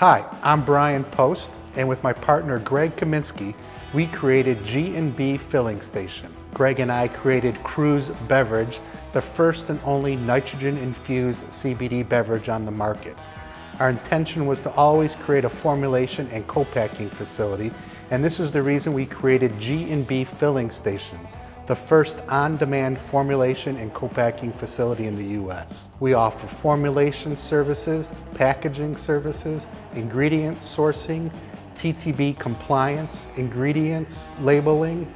Hi, I'm Brian Post, and with my partner Greg Kaminsky, we created G&B Filling Station. Greg and I created Cruise Beverage, the first and only nitrogen-infused CBD beverage on the market. Our intention was to always create a formulation and co-packing facility, and this is the reason we created G&B Filling Station, the first on-demand formulation and co-packing facility in the U.S. We offer formulation services, packaging services, ingredient sourcing, TTB compliance, ingredients labeling,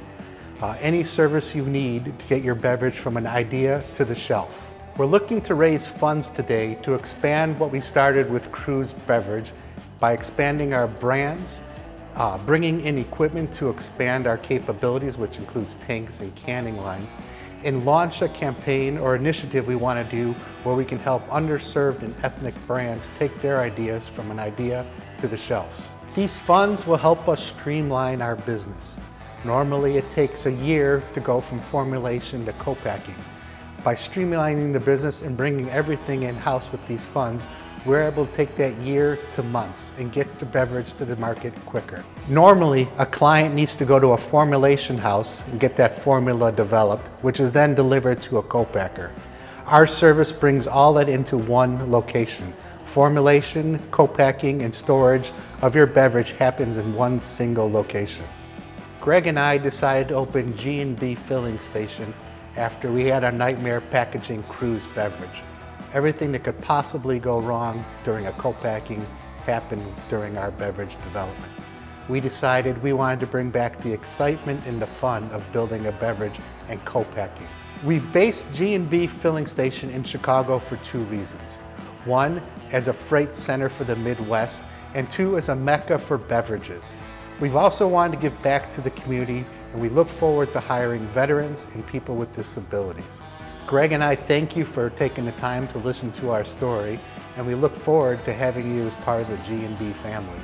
any service you need to get your beverage from an idea to the shelf. We're looking to raise funds today to expand what we started with Cruise Beverage by expanding our brands, bringing in equipment to expand our capabilities, which includes tanks and canning lines, and launch a campaign or initiative we want to do where we can help underserved and ethnic brands take their ideas from an idea to the shelves. These funds will help us streamline our business. Normally it takes a year to go from formulation to co-packing. By streamlining the business and bringing everything in-house with these funds, we're able to take that year to months and get the beverage to the market quicker. Normally, a client needs to go to a formulation house and get that formula developed, which is then delivered to a co-packer. Our service brings all that into one location. Formulation, co-packing, and storage of your beverage happens in one single location. Greg and I decided to open G&B Filling Station after we had a nightmare packaging Cruise Beverage. Everything that could possibly go wrong during a co-packing happened during our beverage development. We decided we wanted to bring back the excitement and the fun of building a beverage and co-packing. We've based G&B Filling Station in Chicago for two reasons. One, as a freight center for the Midwest, and two, as a mecca for beverages. We've also wanted to give back to the community, and we look forward to hiring veterans and people with disabilities. Greg and I thank you for taking the time to listen to our story, and we look forward to having you as part of the G&B family.